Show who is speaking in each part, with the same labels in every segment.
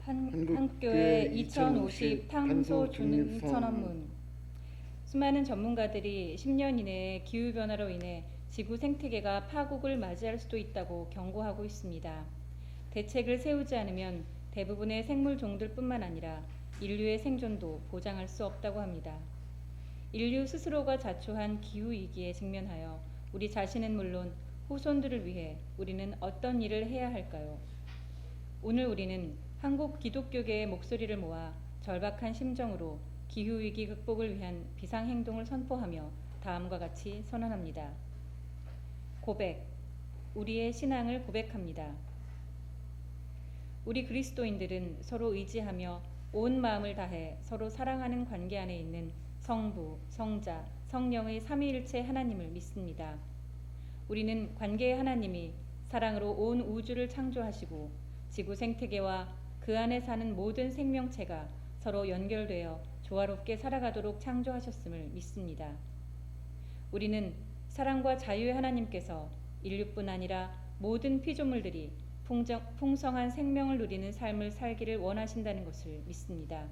Speaker 1: 한국교회 2050 탄소 중립 선언문. 수많은 전문가들이 10년 이내에 기후변화로 인해 지구 생태계가 파국을 맞이할 수도 있다고 경고하고 있습니다. 대책을 세우지 않으면 대부분의 생물종들뿐만 아니라 인류의 생존도 보장할 수 없다고 합니다. 인류 스스로가 자초한 기후위기에 직면하여 우리 자신은 물론 후손들을 위해 우리는 어떤 일을 해야 할까요? 오늘 우리는 한국 기독교계의 목소리를 모아 절박한 심정으로 기후위기 극복을 위한 비상행동을 선포하며 다음과 같이 선언합니다. 고백. 우리의 신앙을 고백합니다. 우리 그리스도인들은 서로 의지하며 온 마음을 다해 서로 사랑하는 관계 안에 있는 성부, 성자, 성령의 삼위일체 하나님을 믿습니다. 우리는 관계의 하나님이 사랑으로 온 우주를 창조하시고 지구 생태계와 그 안에 사는 모든 생명체가 서로 연결되어 조화롭게 살아가도록 창조하셨음을 믿습니다. 우리는 사랑과 자유의 하나님께서 인류뿐 아니라 모든 피조물들이 풍성한 생명을 누리는 삶을 살기를 원하신다는 것을 믿습니다.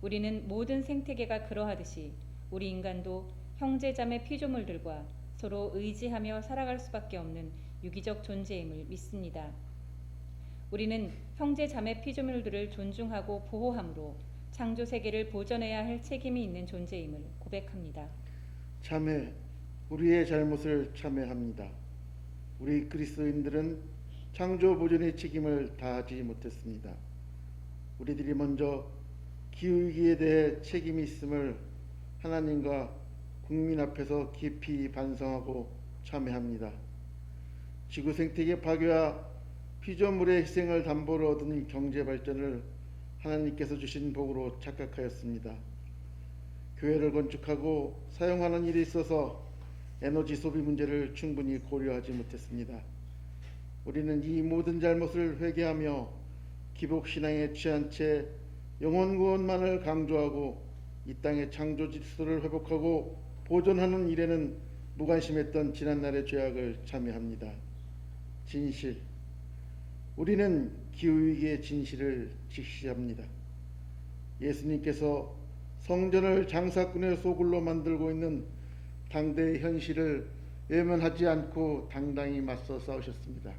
Speaker 1: 우리는 모든 생태계가 그러하듯이 우리 인간도 형제자매 피조물들과 서로 의지하며 살아갈 수밖에 없는 유기적 존재임을 믿습니다. 우리는 형제자매 피조물들을 존중하고 보호함으로 창조 세계를 보존해야 할 책임이 있는 존재임을 고백합니다.
Speaker 2: 참회, 우리의 잘못을 참회합니다. 우리 그리스도인들은 창조 보존의 책임을 다하지 못했습니다. 우리들이 먼저 기후위기에 대해 책임이 있음을 하나님과 국민 앞에서 깊이 반성하고 참회합니다. 지구 생태계 파괴와 피조물의 희생을 담보로 얻은 경제 발전을 하나님께서 주신 복으로 착각하였습니다. 교회를 건축하고 사용하는 일에 있어서 에너지 소비 문제를 충분히 고려하지 못했습니다. 우리는 이 모든 잘못을 회개하며 기복신앙에 취한 채 영혼 구원만을 강조하고 이 땅의 창조 질서를 회복하고 보존하는 일에는 무관심했던 지난날의 죄악을 참회합니다. 진실. 우리는 기후위기의 진실을 직시합니다. 예수님께서 성전을 장사꾼의 소굴로 만들고 있는 당대의 현실을 외면하지 않고 당당히 맞서 싸우셨습니다.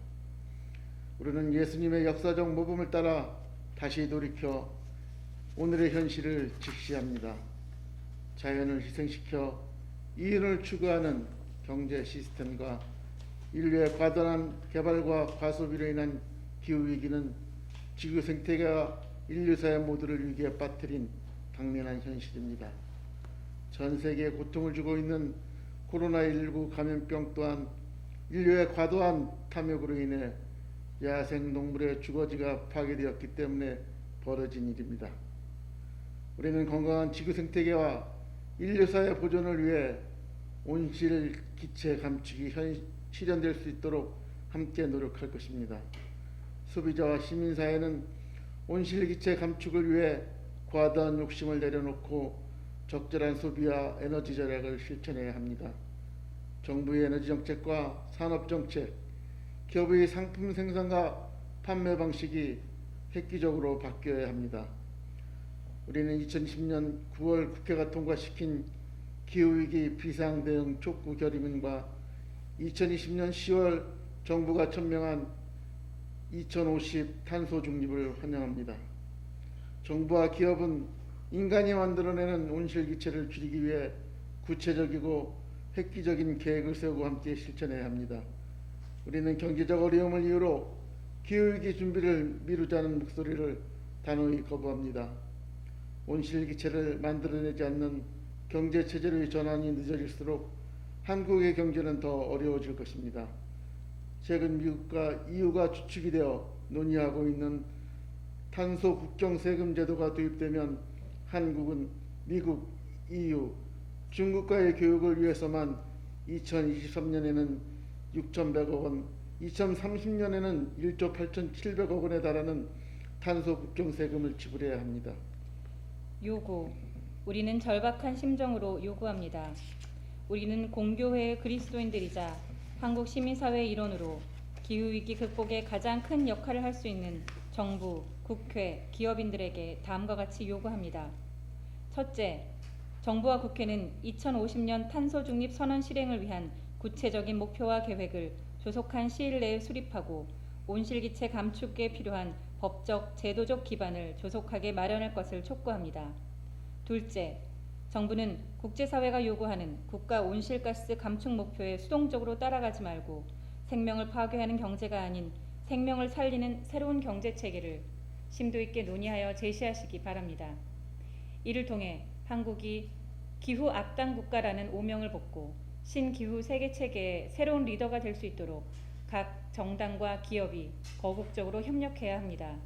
Speaker 2: 우리는 예수님의 역사적 모범을 따라 다시 돌이켜 오늘의 현실을 직시합니다. 자연을 희생시켜 이윤을 추구하는 경제 시스템과 인류의 과도한 개발과 과소비로 인한 기후위기는 지구 생태계와 인류사회 모두를 위기에 빠뜨린 당면한 현실입니다. 전 세계에 고통을 주고 있는 코로나19 감염병 또한 인류의 과도한 탐욕으로 인해 야생동물의 주거지가 파괴되었기 때문에 벌어진 일입니다. 우리는 건강한 지구 생태계와 인류사회 보존을 위해 온실 기체 감축이 실현될 수 있도록 함께 노력할 것입니다. 소비자와 시민사회는 온실 기체 감축을 위해 과다한 욕심을 내려놓고 적절한 소비와 에너지 절약을 실천해야 합니다. 정부의 에너지 정책과 산업 정책, 기업의 상품 생산과 판매 방식이 획기적으로 바뀌어야 합니다. 우리는 2020년 9월 국회가 통과시킨 기후위기 비상대응 촉구 결의문과 2020년 10월 정부가 천명한 2050 탄소 중립을 환영합니다. 정부와 기업은 인간이 만들어내는 온실기체를 줄이기 위해 구체적이고 획기적인 계획을 세우고 함께 실천해야 합니다. 우리는 경제적 어려움을 이유로 기후위기 준비를 미루자는 목소리를 단호히 거부합니다. 온실기체를 만들어내지 않는 경제체제로의 전환이 늦어질수록 한국의 경제는 더 어려워질 것입니다. 최근 미국과 EU가 주축이 되어 논의하고 있는 탄소 국경 세금 제도가 도입되면 한국은 미국, EU, 중국과의 교육을 위해서만 2023년에는 6,100억 원, 2030년에는 1조 8,700억 원에 달하는 탄소 국경 세금을 지불해야 합니다.
Speaker 1: 요구. 우리는 절박한 심정으로 요구합니다. 우리는 공교회의 그리스도인들이자 한국 시민사회의 일원으로 기후위기 극복에 가장 큰 역할을 할 수 있는 정부, 국회, 기업인들에게 다음과 같이 요구합니다. 첫째, 정부와 국회는 2050년 탄소 중립 선언 실행을 위한 구체적인 목표와 계획을 조속한 시일 내에 수립하고 온실기체 감축에 필요한 법적, 제도적 기반을 조속하게 마련할 것을 촉구합니다. 둘째, 정부는 국제사회가 요구하는 국가 온실가스 감축 목표에 수동적으로 따라가지 말고 생명을 파괴하는 경제가 아닌 생명을 살리는 새로운 경제 체계를 심도 있게 논의하여 제시하시기 바랍니다. 이를 통해 한국이 기후 악당 국가라는 오명을 벗고 신기후 세계 체계의 새로운 리더가 될 수 있도록 각 정당과 기업이 거국적으로 협력해야 합니다.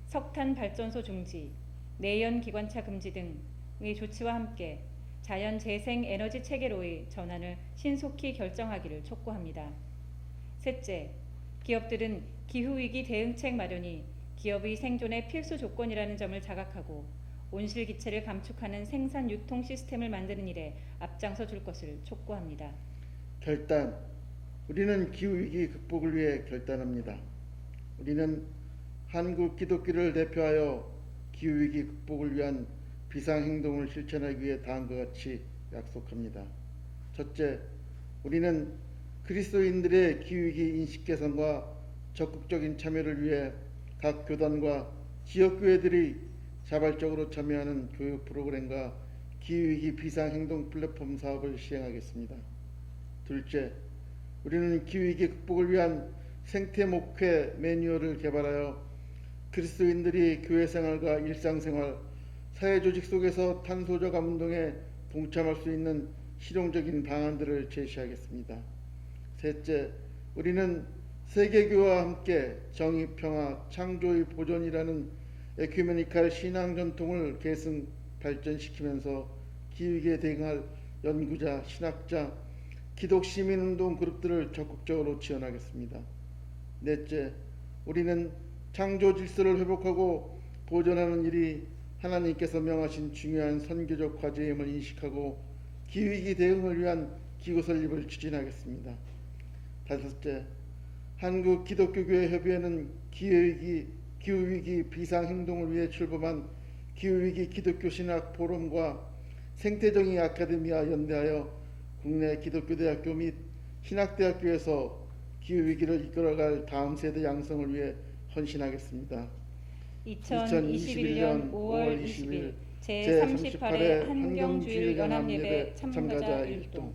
Speaker 1: 석탄 발전소 중지, 내연 기관차 금지 등의 조치와 함께 자연 재생 에너지 체계로의 전환을 신속히 결정하기를 촉구합니다. 셋째, 기업들은 기후위기 대응책 마련이 기업의 생존의 필수 조건이라는 점을 자각하고 온실기체를 감축하는 생산 유통 시스템을 만드는 일에 앞장서 줄 것을 촉구합니다.
Speaker 2: 결단. 우리는 기후위기 극복을 위해 결단합니다. 우리는 한국 기독교를 대표하여 기후위기 극복을 위한 비상행동을 실천하기 위해 다음과 같이 약속합니다. 첫째, 우리는 그리스도인들의 기후위기 인식 개선과 적극적인 참여를 위해 각 교단과 지역교회들이 자발적으로 참여하는 교육 프로그램과 기후위기 비상행동 플랫폼 사업을 시행하겠습니다. 둘째, 우리는 기후위기 극복을 위한 생태 목회 매뉴얼을 개발하여 그리스도인들이 교회생활과 일상생활, 사회조직 속에서 탄소 저감 운동에 동참할 수 있는 실용적인 방안들을 제시하겠습니다. 셋째, 우리는 세계교회와 함께 정의, 평화, 창조의 보존이라는 에큐메니칼 신앙 전통을 계승 발전시키면서 기후위기에 대응할 연구자, 신학자, 기독 시민운동 그룹들을 적극적으로 지원하겠습니다. 넷째, 우리는 창조 질서를 회복하고 보존하는 일이 하나님께서 명하신 중요한 선교적 과제임을 인식하고 기후위기 대응을 위한 기구 설립을 추진하겠습니다. 다섯째, 한국 기독교교회 협의회는 기후위기 비상행동을 위해 출범한 기후위기 기독교 신학 포럼과 생태정의 아카데미와 연대하여 국내 기독교대학교 및 신학대학교에서 기후위기를 이끌어갈 다음 세대 양성을 위해 헌신하겠습니다.
Speaker 1: 2021년 5월 20일 제38회 한경주일 연합예배 참가자 일동